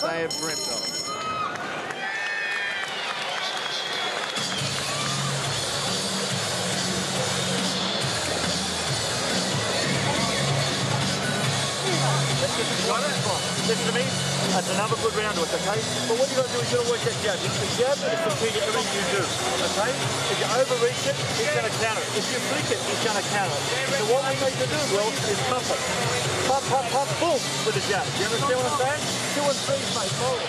they have dreamt of. Listen to me, that's another good round to us, okay? But what you got to do is you got to work that jab. The jab is the key to everything you do, okay? If you overreach it, he's going to counter it. If you flick it, he's going to counter it. So what we need to do, Will, is pump it. Pump, pump, pump, boom, with the jab. You understand what I'm saying? 2 and 3, mate, forward.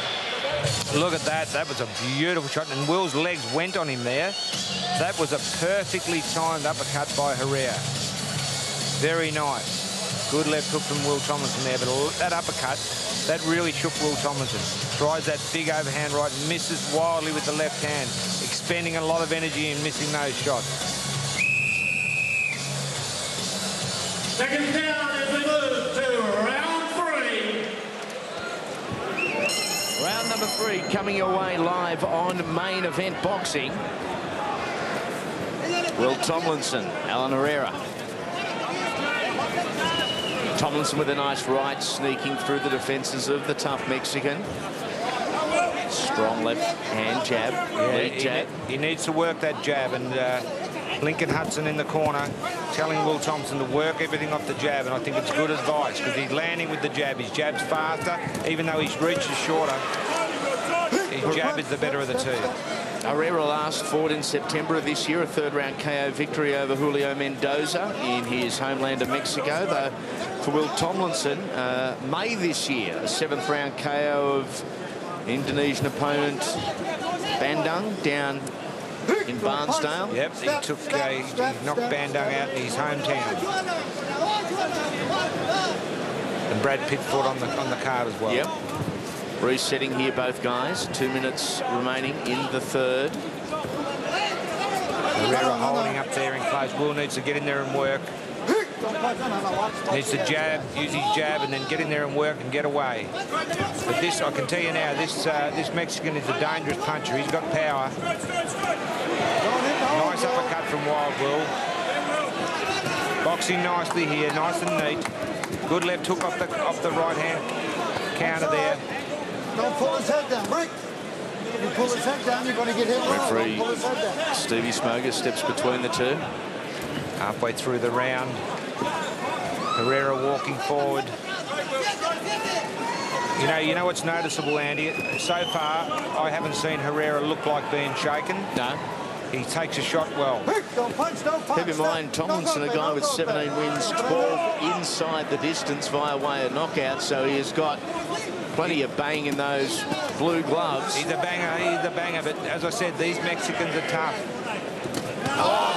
Look at that. That was a beautiful shot, and Will's legs went on him there. That was a perfectly timed uppercut by Herrera. Very nice. Good left hook from Will Tomlinson there, but that uppercut, that really shook Will Tomlinson. Tries that big overhand right, misses wildly with the left hand, expending a lot of energy and missing those shots. Second down as we move to round 3. Round number 3 coming your way live on Main Event Boxing. Will Tomlinson, Alan Herrera. Tomlinson with a nice right, sneaking through the defences of the tough Mexican. Strong left hand jab, lead jab. He needs to work that jab, and Lincoln Hudson in the corner telling Will Tomlinson to work everything off the jab, and I think it's good advice because he's landing with the jab. His jab's faster, even though his reach is shorter. His jab is the better of the two. Herrera last fought in September of this year, a third-round KO victory over Julio Mendoza in his homeland of Mexico. Though for Will Tomlinson, May this year, a seventh-round KO of Indonesian opponent Bandung down in Barnsdale. Yep, he knocked Bandung out in his hometown. And Brad Pitt fought on the card as well. Yep. Resetting here, both guys. 2 minutes remaining in the third. Herrera holding up there in close. Will needs to get in there and work. Needs to jab, use his jab, and then get in there and work and get away. But this, I can tell you now, this Mexican is a dangerous puncher. He's got power. Nice uppercut from Wild Will. Boxing nicely here, nice and neat. Good left hook off the right hand counter there. Don't pull his head down, break. If you pull his head down, you're going to get hit. Referee Stevie Smoger steps between the two. Halfway through the round, Herrera walking forward. You know what's noticeable, Andy? So far, I haven't seen Herrera look like being shaken. No. He takes a shot well. Don't punch, don't punch. Keep in mind, Tomlinson, a guy with 17 wins, 12 inside the distance via way of knockout, so he has got plenty of bang in those blue gloves. He's a banger, but as I said, these Mexicans are tough. Oh,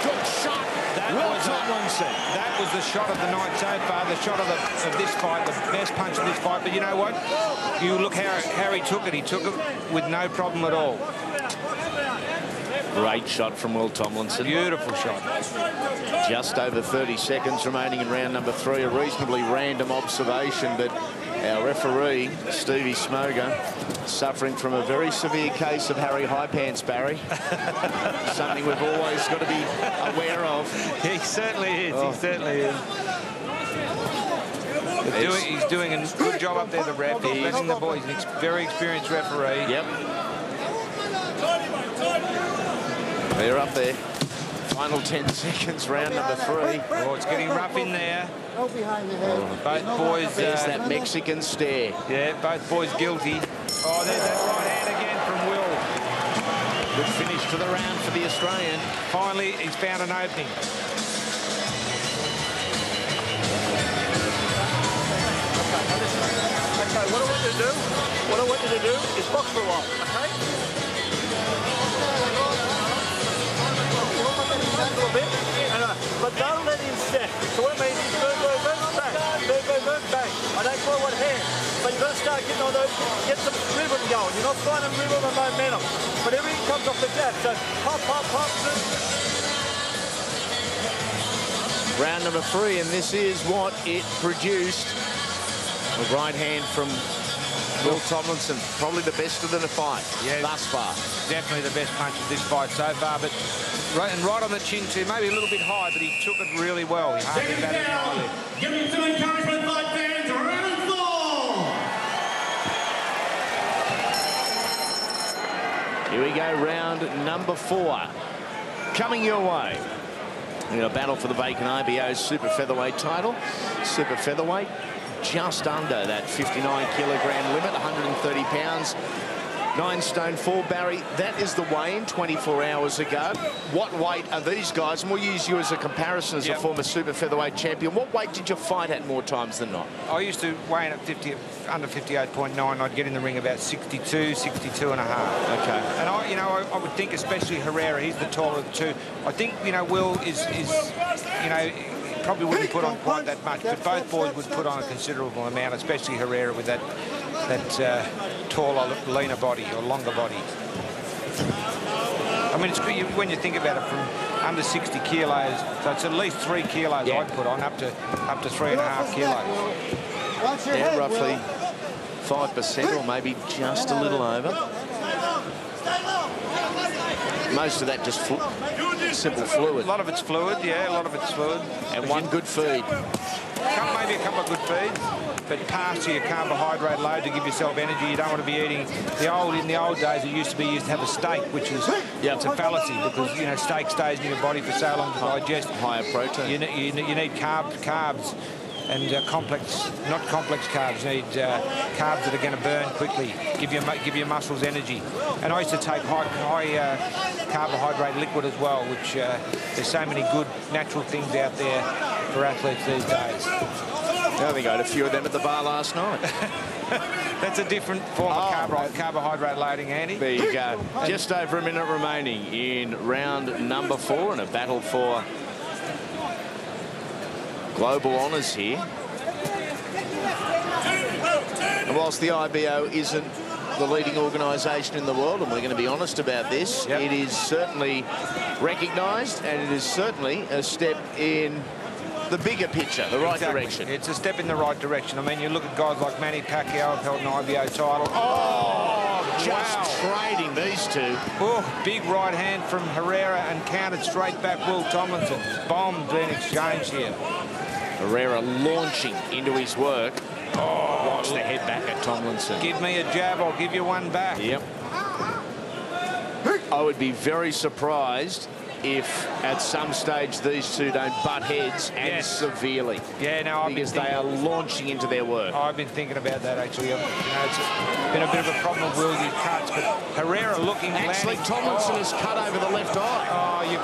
good shot. That was the shot of the night so far, the shot of this fight, the best punch of this fight. But you know what? You look how he took it. He took it with no problem at all. Great shot from Will Tomlinson. Beautiful shot. Just over 30 seconds remaining in round number 3. A reasonably random observation, but our referee, Stevie Smoger, suffering from a very severe case of Harry High Pants, Barry. Something we've always got to be aware of. He certainly is. Oh. He certainly is. He's doing a good job up there, the ref. He's letting the boys. He's an very experienced referee. Yep. They're up there. Final 10 seconds, round number 3. Oh, it's getting rough in there. Both boys... There's that Mexican stare. Yeah, both boys guilty. Oh, there's that right hand again from Will. Good finish to the round for the Australian. Finally, he's found an opening. Okay, what I want you to do is box for a while, okay? But don't let him step. So what it means is boom, boom, boom, bang. Boom, boom, boom, bang. I don't care what hand. But you've got to start getting all those, get some rhythm going. You're not finding rhythm and momentum. But everything comes off the jab. So pop, pop, pop. Round number 3, and this is what it produced. A right hand from Will Tomlinson, probably the best of the fight thus far. Definitely the best punch of this fight so far, but right on the chin too, maybe a little bit high, but he took it really well. He hardly batted an eyelid. Give me some encouragement, fight fans. Round 4. Here we go, round number 4. Coming your way. In a battle for the vacant IBO super featherweight title. Super featherweight just under that 59-kilogram limit, 130 pounds. 9 stone 4, Barry. That is the weigh-in 24 hours ago. What weight are these guys? And we'll use you as a comparison as a former super featherweight champion. What weight did you fight at more times than not? I used to weigh in at under 58.9. I'd get in the ring about 62, 62 and a half. Okay. And I would think, especially Herrera, he's the taller of the two. I think, Will is probably wouldn't put on quite that much, but both boys would put on a considerable amount, especially Herrera with that taller, leaner body or longer body. I mean, it's when you think about it, from under 60 kilos, so it's at least 3 kilos I'd put on, up to 3.5 kilos. Yeah, roughly 5% or maybe just a little over. Most of that just simple fluid. A lot of it's fluid, yeah, a lot of it's fluid. And one good feed. Maybe a couple of good feeds, but past your carbohydrate load to give yourself energy. You don't want to be eating in the old days. It used to have a steak, which is it's a fallacy, because steak stays in your body for so long to digest. Higher protein. You need carbs. And not complex carbs. You need carbs that are going to burn quickly, give your muscles energy. And I used to take high carbohydrate liquid as well, which there's so many good natural things out there for athletes these days. I think I had a few of them at the bar last night. That's a different form of carbohydrate loading, Andy. There you go. Just over a minute remaining in round number 4 in a battle for global honours here. And whilst the IBO isn't the leading organisation in the world, and we're going to be honest about this, it is certainly recognised, and it is certainly a step in the bigger picture, the right direction. It's a step in the right direction. I mean, you look at guys like Manny Pacquiao, held an IBO title. Just trading these two. Big right hand from Herrera and countered straight back Will Tomlinson. Bombs being exchanged here. Herrera launching into his work. Watch the head back at Tomlinson. Give me a jab, I'll give you one back. Yep. I would be very surprised if at some stage these two don't butt heads, and severely. Yeah, no, because they are launching into their work. I've been thinking about that, actually. It's been a bit of a problem with Will's cuts, but Herrera looking actually, Tomlinson has cut over the left eye.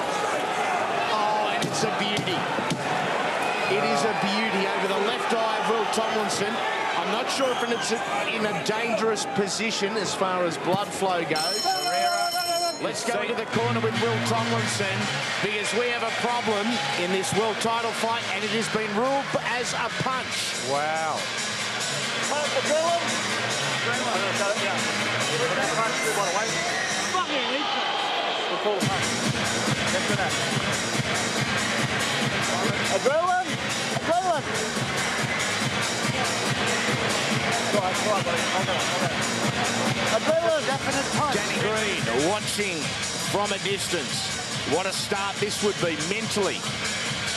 And it's a beauty. It is a beauty over the left eye of Will Tomlinson. I'm not sure if it's in a dangerous position as far as blood flow goes. Let's go to the corner with Will Tomlinson, because we have a problem in this world title fight, and it has been ruled as a punch. Wow. Adrenaline! Definite punch. Danny Green watching from a distance. What a start this would be mentally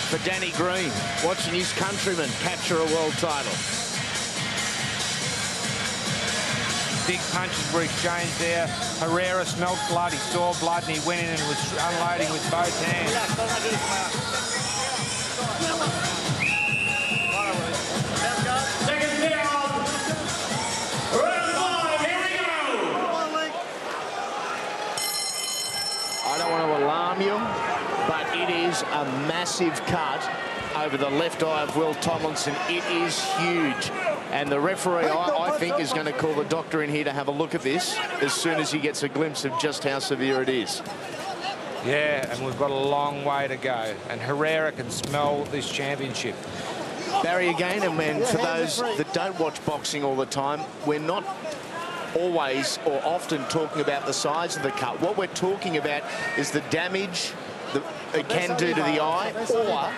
for Danny Green, watching his countryman capture a world title. Big punches were exchanged there. Herrera smelled blood. He saw blood, and he went in and was unloading with both hands. Second down. Round 5, here we go. I don't want to alarm you, but it is a massive cut over the left eye of Will Tomlinson. It is huge. And the referee, I think, is going to call the doctor in here to have a look at this as soon as he gets a glimpse of just how severe it is. Yeah, and we've got a long way to go. And Herrera can smell this championship. Barry, again, and for those that don't watch boxing all the time, we're not always or often talking about the size of the cut. What we're talking about is the damage that it can do to the eye, or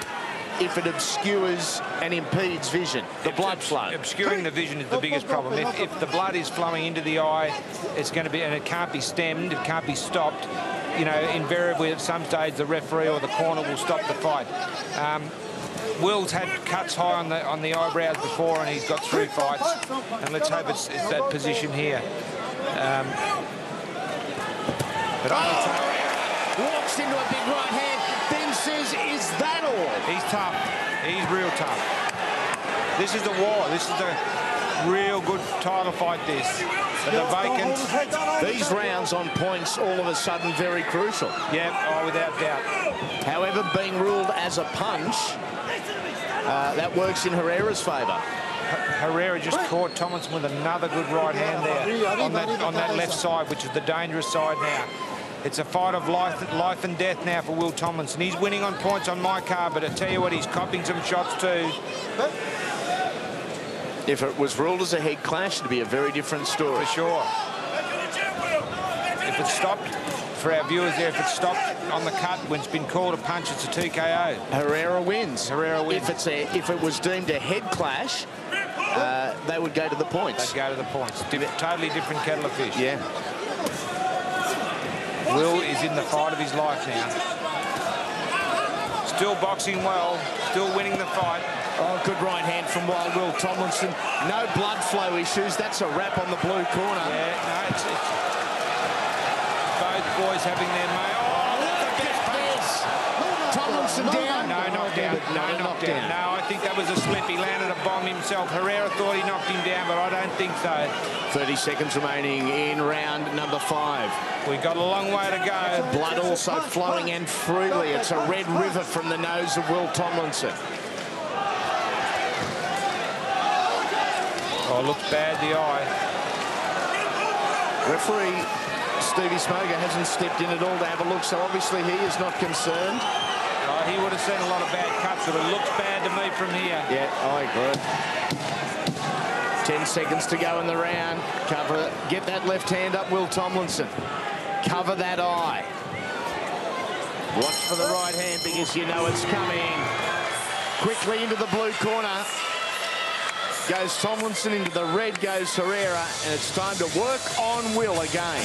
if it obscures and impedes vision, the blood flow. Obscuring the vision is the biggest problem. If the blood is flowing into the eye, it's going to be, and it can't be stemmed, it can't be stopped. You know, invariably at some stage the referee or the corner will stop the fight. Will's had cuts high on the eyebrows before, and he's got through fights. And let's hope it's that position here. But walks into a big right hand. Ben says, is that all? he's tough. He's real tough. This is the war. This is a real good title fight, this. But the vacant. These rounds on points all of a sudden very crucial. Yeah, oh, without doubt. However, being ruled as a punch, that works in Herrera's favour. Herrera just caught Tomlinson with another good right hand there on that left side, which is the dangerous side now. It's a fight of life and death now for Will Tomlinson. He's winning on points on my card, but I tell you what, he's copping some shots too. If it was ruled as a head clash, it'd be a very different story. For sure. If it stopped, for our viewers there, if it stopped on the cut when it's been called a punch, it's a TKO. Herrera wins. Herrera wins. If it was deemed a head clash, they would go to the points. They'd go to the points. Totally different kettle of fish. Yeah. Will is in the fight of his life now. Still boxing well, still winning the fight. Oh, good right hand from Wild Will Tomlinson. No blood flow issues. That's a wrap on the blue corner. Yeah, no, it's both boys having their mail. Oh, look at the best. Tomlinson down. No, knocked down. No, knocked down. No, I think that was a slip. He landed a bomb himself. Herrera thought he knocked him down, but I don't think so. 30 seconds remaining in round number 5. We've got a long way to go. Blood also flowing and freely. It's a red river from the nose of Will Tomlinson. Oh, looks bad, the eye. Referee Stevie Smoger hasn't stepped in at all to have a look, so obviously he is not concerned. Oh, he would have seen a lot of bad cuts, but it looks bad to me from here. Yeah, I agree. 10 seconds to go in the round. Get that left hand up, Will Tomlinson. Cover that eye. Watch for the right hand because you know it's coming. Quickly into the blue corner. Goes Tomlinson, into the red goes Herrera, and it's time to work on Will again.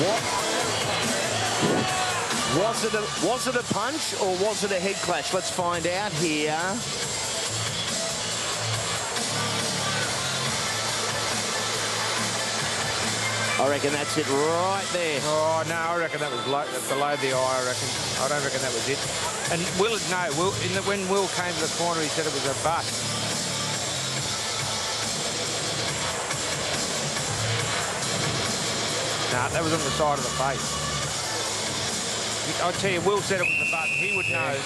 What? Was it a punch or was it a head clash? Let's find out here. I reckon that's it right there. Oh, no, I reckon that was below the eye, I reckon. I don't reckon that was it. And Will, no, when Will came to the corner, he said it was a butt. No, that was on the side of the face. I'll tell you, Will said it was a butt. He would know.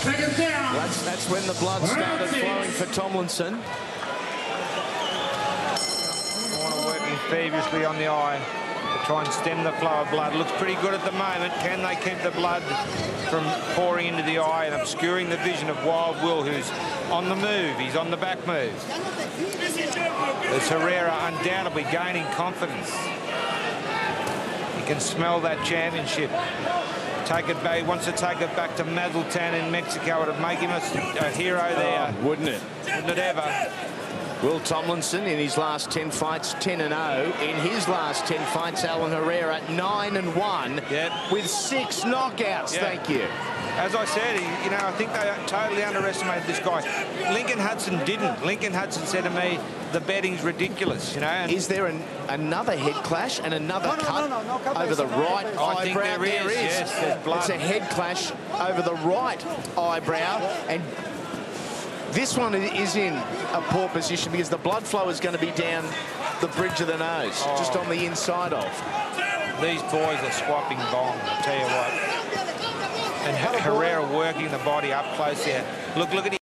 Seconds down. That's when the blood started flowing for Tomlinson. Working feverishly on the eye to try and stem the flow of blood. Looks pretty good at the moment. Can they keep the blood from pouring into the eye and obscuring the vision of Wild Will, who's on the move? He's on the back move. There's Herrera undoubtedly gaining confidence. He can smell that championship. Take it back. He wants to take it back to Mazatlan in Mexico. It would make him a hero there. Oh, wouldn't it? Wouldn't it ever? Will Tomlinson in his last 10 fights, 10-0. In his last 10 fights, Alan Herrera 9-1 with 6 knockouts. Yep. Thank you. As I said, you know, I think they totally underestimated this guy. Lincoln Hudson didn't. Lincoln Hudson said to me, the betting's ridiculous, you know. And is there another head clash and another cut over the right eyebrow? I think there is. Yes, there's blood. It's a head clash over the right eyebrow, and this one is in a poor position because the blood flow is going to be down the bridge of the nose, just on the inside of. These boys are swapping bombs, I'll tell you what. And Herrera working the body up close there. Look at him.